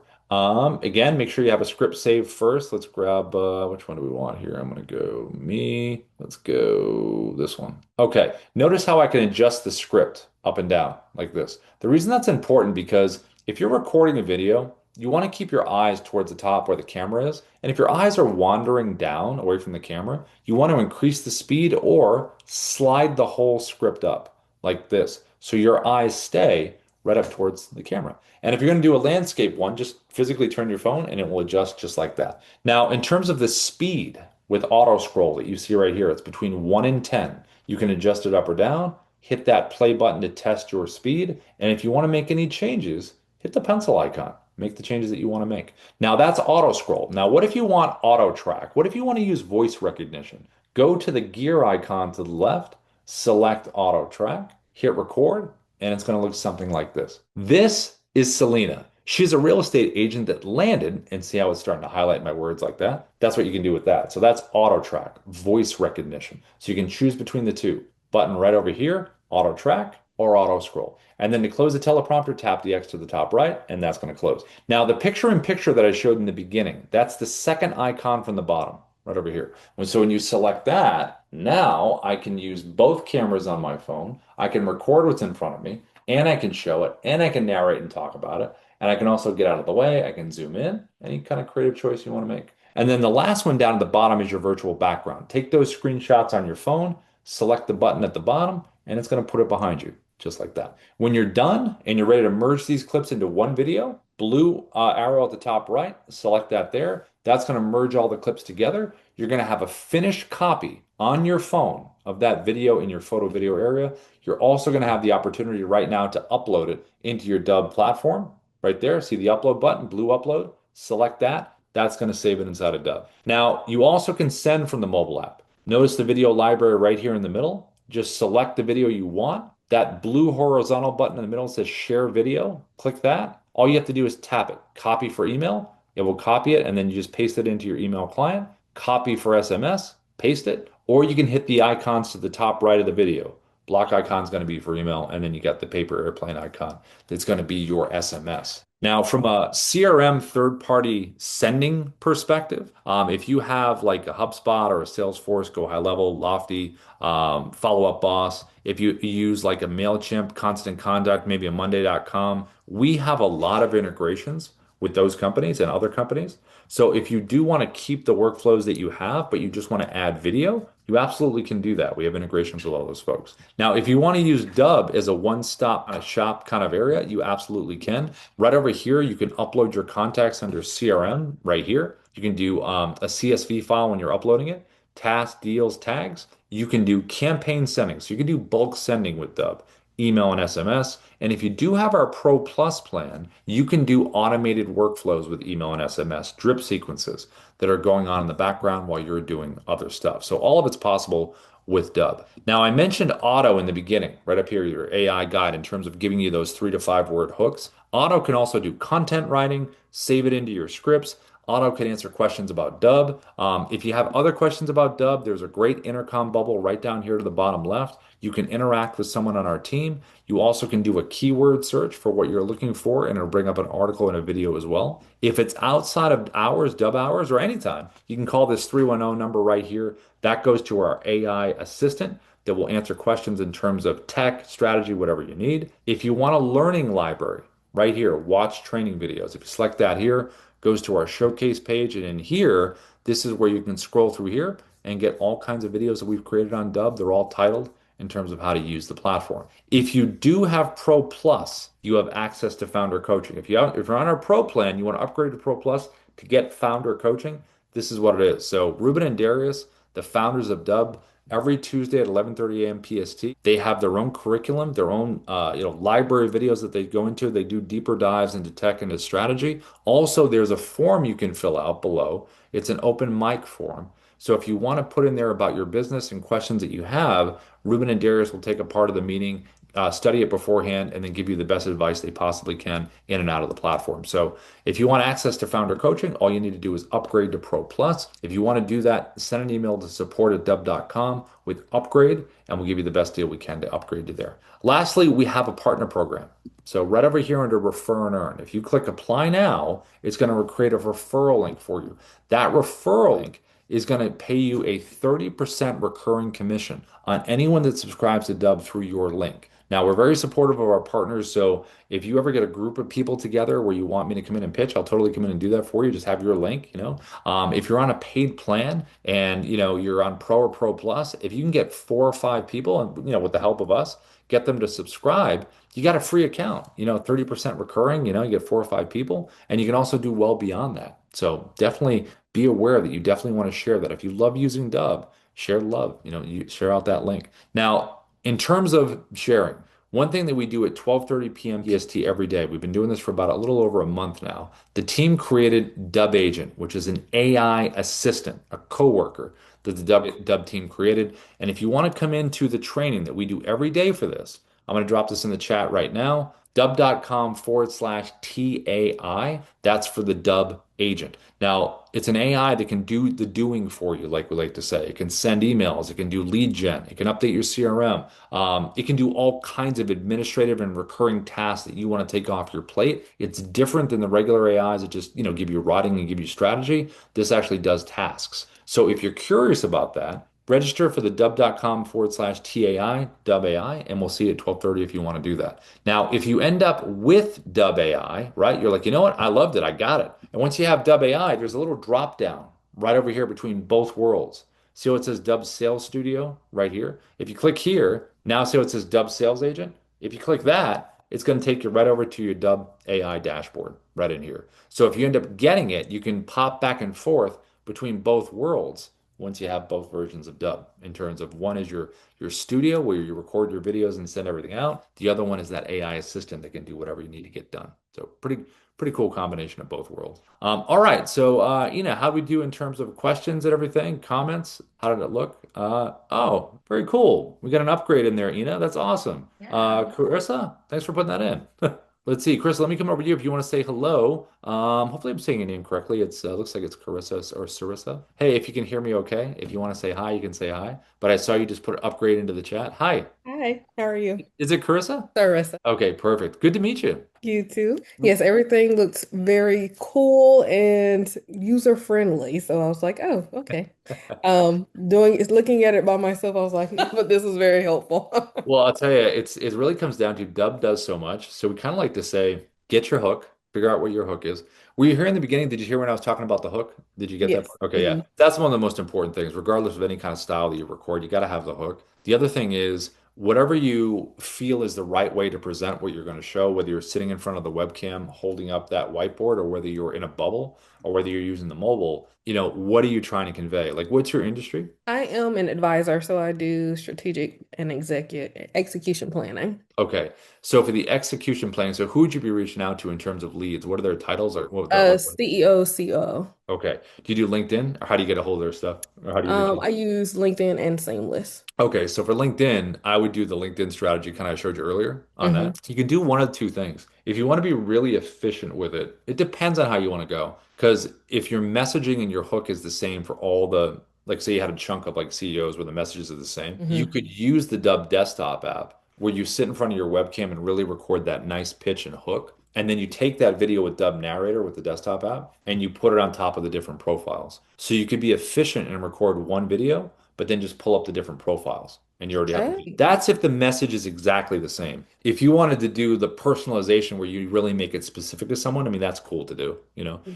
Again, make sure you have a script saved first. Let's grab which one do we want here? I'm gonna go me. Let's go this one. Okay. Notice how I can adjust the script up and down like this. The reason that's important because if you're recording a video, you want to keep your eyes towards the top where the camera is. And if your eyes are wandering down away from the camera, you want to increase the speed or slide the whole script up like this. So your eyes stay right up towards the camera. And if you're going to do a landscape one, just physically turn your phone and it will adjust just like that. Now, in terms of the speed with auto scroll that you see right here, it's between 1 and 10. You can adjust it up or down, hit that play button to test your speed. And if you want to make any changes, hit the pencil icon. Make the changes that you want to make. Now that's auto scroll. Now, what if you want auto track? What if you want to use voice recognition? Go to the gear icon to the left, select auto track, hit record, and it's going to look something like this. This is Selena. She's a real estate agent that landed, and see how it's starting to highlight my words like that? That's what you can do with that. So that's auto track, voice recognition. So you can choose between the two. Button right over here, auto track or auto scroll. And then to close the teleprompter, tap the X to the top right, and that's going to close. Now, the picture in picture that I showed in the beginning, that's the second icon from the bottom, right over here. So when you select that, now I can use both cameras on my phone. I can record what's in front of me, and I can show it, and I can narrate and talk about it. And I can also get out of the way. I can zoom in, any kind of creative choice you want to make. And then the last one down at the bottom is your virtual background. Take those screenshots on your phone, select the button at the bottom, and it's going to put it behind you, just like that. When you're done and you're ready to merge these clips into one video, blue arrow at the top right, select that there. That's going to merge all the clips together. You're going to have a finished copy on your phone of that video in your photo video area. You're also going to have the opportunity right now to upload it into your Dubb platform right there. See the upload button, blue upload, select that. That's going to save it inside of Dubb. Now, you also can send from the mobile app. Notice the video library right here in the middle. Just select the video you want. That blue horizontal button in the middle says share video. Click that. All you have to do is tap it. Copy for email. It will copy it and then you just paste it into your email client. Copy for SMS, paste it, or you can hit the icons to the top right of the video. Block icon is going to be for email, and then you got the paper airplane icon that's going to be your SMS. Now, from a CRM third-party sending perspective, if you have like a HubSpot or a Salesforce, Go High Level, Lofty, Follow Up Boss, if you use like a MailChimp, Constant Contact, maybe a Monday.com, we have a lot of integrations with those companies and other companies. So if you do want to keep the workflows that you have, but you just want to add video, you absolutely can do that. We have integrations with all those folks. Now, if you want to use Dubb as a one-stop shop kind of area, you absolutely can. Right over here, you can upload your contacts under CRM right here. You can do a CSV file when you're uploading it, tasks, deals, tags. You can do campaign sending. So you can do bulk sending with Dubb. email and SMS. And if you do have our Pro Plus plan, you can do automated workflows with email and SMS, drip sequences that are going on in the background while you're doing other stuff. So all of it's possible with Dubb. Now, I mentioned Auto in the beginning, right up here, your AI guide in terms of giving you those 3 to 5 word hooks. Auto can also do content writing, save it into your scripts. Auto can answer questions about Dubb. If you have other questions about Dubb, there's a great intercom bubble right down here to the bottom left. You can interact with someone on our team. You also can do a keyword search for what you're looking for, and it'll bring up an article and a video as well. If it's outside of hours, Dubb hours, or anytime, you can call this 310 number right here. That goes to our AI assistant that will answer questions in terms of tech, strategy, whatever you need. If you want a learning library, right here, watch training videos. If you select that here, goes to our showcase page, and in here, this is where you can scroll through here and get all kinds of videos that we've created on Dubb. They're all titled in terms of how to use the platform. If you do have Pro Plus, you have access to founder coaching. If you're on our Pro plan, you want to upgrade to Pro Plus to get founder coaching, this is what it is. So Ruben and Darius, the founders of Dubb, every Tuesday at 11:30 a.m. PST, they have their own curriculum, their own library videos that they go into. They do deeper dives into tech and into strategy. Also, there's a form you can fill out below. It's an open mic form. So if you want to put in there about your business and questions that you have, Ruben and Darius will take a part of the meeting, study it beforehand, and then give you the best advice they possibly can in and out of the platform. So if you want access to founder coaching, all you need to do is upgrade to Pro Plus. If you want to do that, send an email to support@dubb.com with upgrade, and we'll give you the best deal we can to upgrade you there. Lastly, we have a partner program. So right over here under refer and earn, if you click apply now, it's going to create a referral link for you. That referral link is going to pay you a 30% recurring commission on anyone that subscribes to Dubb through your link. Now, we're very supportive of our partners. So if you ever get a group of people together where you want me to come in and pitch, I'll totally come in and do that for you. Just have your link. If you're on a paid plan and, you're on Pro or Pro Plus, if you can get 4 or 5 people and, with the help of us, get them to subscribe, you got a free account, 30% recurring, you get 4 or 5 people, and you can also do well beyond that. So definitely be aware that you definitely want to share that. If you love using Dubb, share love, you share out that link. Now, in terms of sharing, one thing that we do at 12:30 p.m. EST every day, we've been doing this for about a little over a month now. The team created Dubb Agent, which is an AI assistant, a coworker that the Dubb team created. And if you want to come into the training that we do every day for this, I'm going to drop this in the chat right now. Dubb.com/TAI. That's for the Dubb agent. Now, it's an AI that can do the doing for you, like we like to say. It can send emails, it can do lead gen, it can update your CRM, it can do all kinds of administrative and recurring tasks that you want to take off your plate. It's different than the regular AIs that just, give you writing and give you strategy. This actually does tasks. So if you're curious about that, register for the dubb.com/TAI, Dubb AI, and we'll see you at 12:30 if you want to do that. Now, if you end up with Dubb AI, right, you're like, you know what? I loved it. I got it. And once you have Dubb AI, there's a little drop down right over here between both worlds. See what it says Dubb Sales Studio right here? If you click here, now see what it says Dubb Sales Agent? If you click that, it's going to take you right over to your Dubb AI dashboard right in here. So if you end up getting it, you can pop back and forth between both worlds once you have both versions of Dubb. In terms of one is your studio where you record your videos and send everything out. The other one is that AI assistant that can do whatever you need to get done. So pretty cool combination of both worlds. All right, so how we do in terms of questions and everything, comments. How did it look? Oh, very cool. We got an upgrade in there, Ina. That's awesome. Carissa, thanks for putting that in. Let's see, Chris, let me come over to you if you want to say hello. Hopefully I'm saying your name correctly. It's looks like it's Carissa or Sarissa. Hey, if you can hear me okay. If you want to say hi, you can say hi. But I saw you just put upgrade into the chat. Hi. Hi, how are you? Is it Carissa? Sarissa. Okay, perfect. Good to meet you. You too. Yes, everything looks very cool and user friendly. So I was like, oh, okay. Looking at it by myself, I was like, but this is very helpful. Well, I'll tell you, it really comes down to Dubb does so much. So we kind of like to say, get your hook, figure out what your hook is. Were you here in the beginning? Did you hear when I was talking about the hook? Did you get that Yes. part? Okay, yeah. Mhm. That's one of the most important things, regardless of any kind of style that you record, you got to have the hook. The other thing is whatever you feel is the right way to present what you're going to show, whether you're sitting in front of the webcam holding up that whiteboard or whether you're in a bubble, or whether you're using the mobile, what are you trying to convey? Like, what's your industry? I am an advisor, so I do strategic and executive execution planning. Okay. So for the execution plan, so who would you be reaching out to in terms of leads? What are their titles or what would that look like? CEO, COO. Okay. Do you do LinkedIn or how do you get a hold of their stuff? Or how do you reach out? I use LinkedIn and Seamless. Okay, so for LinkedIn, I would do the LinkedIn strategy kind of I showed you earlier on Hmm. that. You can do one of two things. If you want to be really efficient with it, it depends on how you want to go. Because if your messaging and your hook is the same for all the, like say you had a chunk of like CEOs where the messages are the same, you Hmm. could use the Dubb desktop app where you sit in front of your webcam and really record that nice pitch and hook. And then you take that video with Dubb Narrator with the desktop app and you put it on top of the different profiles. So you could be efficient and record one video but then just pull up the different profiles and you already have them. Okay. That's if the message is exactly the same. If you wanted to do the personalization where you really make it specific to someone, I mean, that's cool to do.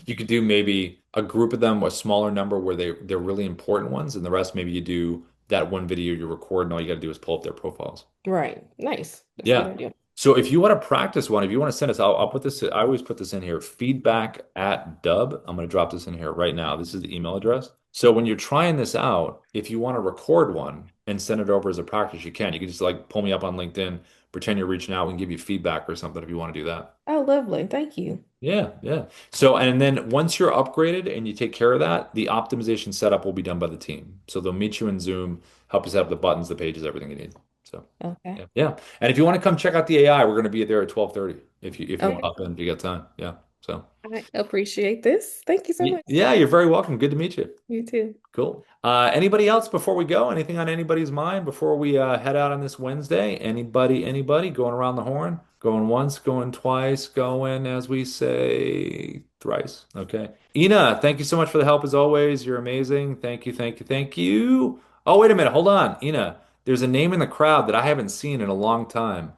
You could do maybe a group of them, a smaller number where they're really important ones, and the rest maybe you do that one video you record, and all you got to do is pull up their profiles. Right. Nice. That's a good Yeah. idea. So if you want to practice one, if you want to send us, I'll put this, I always put this in here, feedback at Dubb. I'm going to drop this in here right now. This is the email address. So when you're trying this out, if you want to record one and send it over as a practice, you can. You can just like pull me up on LinkedIn, pretend you're reaching out and give you feedback or something if you want to do that. Oh, lovely. Thank you. Yeah, yeah. So, and then once you're upgraded and you take care of that, the optimization setup will be done by the team. So they'll meet you in Zoom, help you set up the buttons, the pages, everything you need. So, Okay. yeah, yeah. And if you want to come check out the AI, we're going to be there at 12:30 if you want to Okay. hop in if you got time. Yeah. So, I appreciate this. Thank you so much. yeah, you're very welcome. Good to meet you. You too. Cool. Anybody else before we go? Anything on anybody's mind before we head out on this Wednesday? Anybody going around the horn? Going once, going twice, going, as we say, thrice. Okay. Ina, thank you so much for the help as always. You're amazing. Thank you, thank you, thank you. Oh, wait a minute. Hold on. Ina, there's a name in the crowd that I haven't seen in a long time.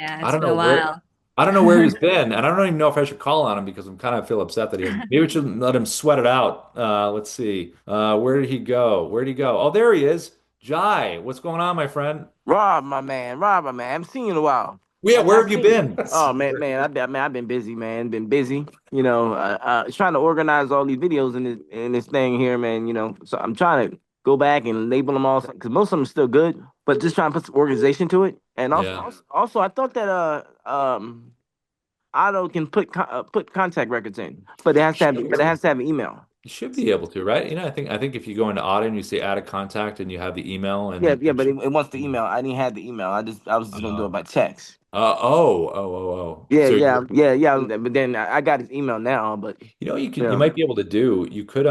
Yeah, I it's don't been know a where. while. I don't know where he's been, and I don't even know if I should call on him because I'm kind of feel upset that he hasn't. Maybe we should let him sweat it out. Let's see. Where did he go? Where did he go? Oh, there he is. Jai, what's going on, my friend? Rob, my man, I haven't seen you in a while. Yeah, I where not have you seen you. been? Oh I've been busy, man. Been busy. Trying to organize all these videos in this thing here, man. So I'm trying to go back and label them all because most of them are still good, but just trying to put some organization to it. And Yeah, also I thought that Otto can put contact records in, but you should be it able. has to have an email. You should be able to, right? I think if you go into audit and you say add a contact and you have the email Yeah, and yeah, but it wants the email. I didn't have the email. I was just gonna do uh, it by text. oh. Yeah, So yeah, yeah, yeah. But then I got his email now. But you might be able to do. You could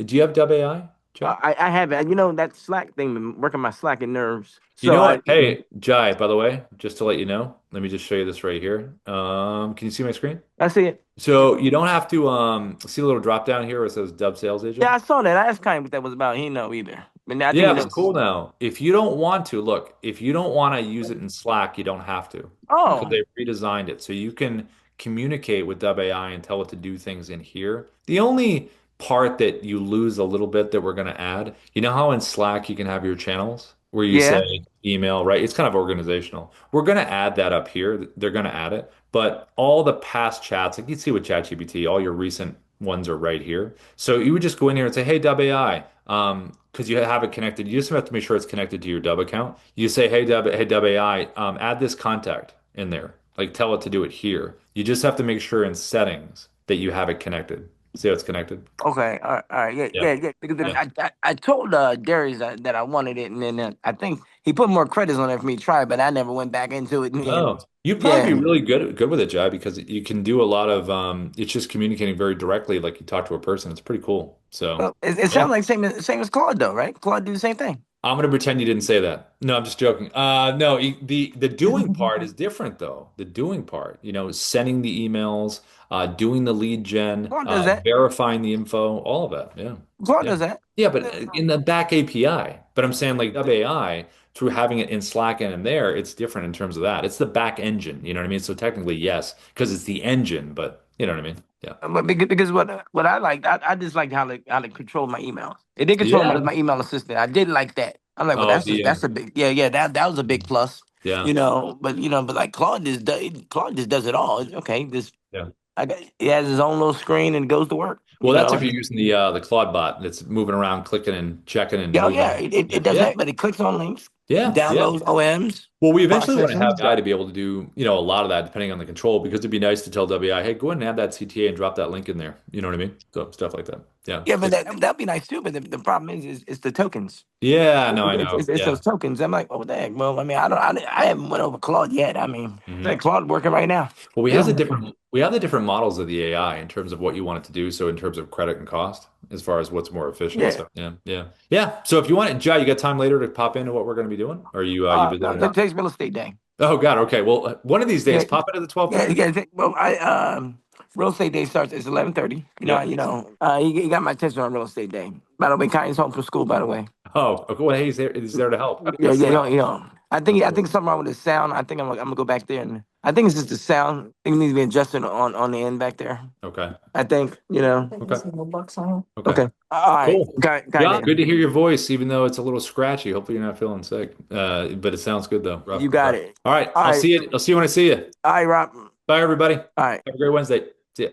do you have Dub AI, Jai? I haven't. That Slack thing been working my Slack and nerves. You So know I what? Hey, Jai, by the way, just to let you know, let me just show you this right here. Can you see my screen? I see it. So you don't have to see the little drop down here where it says Dub Sales Yeah, Agent? I saw that. I asked kind of what that was about. He didn't know either. But now I think Yeah, he it's knows. cool now. If you don't want to, look, if you don't want to use it in Slack, you don't have to. Because Oh, they redesigned it. So you can communicate with Dub AI and tell it to do things in here. The only part that you lose a little bit that we're going to add, you know how in Slack you can have your channels where you yeah. say email, right? It's kind of organizational. We're going to add that up here. They're going to add it. But all the past chats, like you see with ChatGPT, all your recent ones are right here. So you would just go in here and say, hey, Dub AI, because you have it connected. You just have to make sure it's connected to your Dub account. You say, hey Dub AI, add this contact in there. Like tell it to do it here. You just have to make sure in settings that you have it connected. See how it's connected? Okay. All right. Yeah, Yeah. yeah, yeah. Because Yeah. I told Darius that I wanted it, and then I think he put more credits on it for me to try, but I never went back into it. And Oh, you'd probably be yeah. really good with it, Jai, because you can do a lot of it's just communicating very directly, like you talk to a person. It's pretty cool. So Well, it yeah. sounds like same as Claude though, right? Claude do the same thing. I'm gonna pretend you didn't say that. No, I'm just joking. No, the doing part is different though. The doing part, sending the emails, doing the lead gen, Claude does that. verifying the info, all of that. Yeah, Claude yeah, does that. yeah. But in the back API. But I'm saying like Web AI through having it in Slack and in there, it's different in terms of that. It's the back engine. You know what I mean? So technically, yes, because it's the engine. But you know what I mean? Yeah. But because what I like, I just like how to control my emails. It did control Yeah. my email assistant. I did like that. I'm like, well, Oh, that's a big yeah, that was a big plus. yeah. But like Claude just does it all. Okay, this Yeah. He has his own little screen and goes to work. Well, You that's if know. you're using the Claude bot that's moving around, clicking and checking and Yeah, oh, yeah, moving. it Yeah, does yeah, that, but it clicks on links, yeah, yeah. downloads OMs, Well, we eventually want to have processing. Guy to be able to do, a lot of that depending on the control because it'd be nice to tell WI, hey, go ahead and add that CTA and drop that link in there. You know what I mean? So stuff like that. Yeah. Yeah, but that'd be nice too. But the problem is it's the tokens. Yeah, no, I It's, know. it's, it's Yeah. those tokens. I'm like, oh, what the heck? Well, I mean, I haven't went over Claude yet. I mean, Mhm. that Claude working right now. Well, Yeah. we have the different models of the AI in terms of what you want it to do. So in terms of credit and cost, as far as what's more efficient. Yeah. So yeah, yeah, yeah. So if you want it, Jai, you got time later to pop into what we're going to be doing? Or are you busy No, today? today's real estate day. Oh God. Okay. Well, one of these Yeah, days, pop into the yeah, 12:30. yeah. Well, real estate day starts at 11:30. Yep. He got my attention on real estate day. By the way, Kyan's home from school. By the way. Oh, okay. Well, hey, he's there. He's there to help. Yeah, That's yeah, great. I That's think cool. something wrong with the sound. I think I'm gonna go back there and I think it's just the sound. I think it needs to be adjusted on the end back there. Okay. I think, Okay. Okay. Okay. All right. Cool. Kind Yeah, of. good to hear your voice, even though it's a little scratchy. Hopefully, you're not feeling sick. But it sounds good though. Rough. You got Rough. it. All right. All I'll right. see you. I'll see you when I see you. All right, Rob. All Bye, everybody. right. Have a great Wednesday. See ya.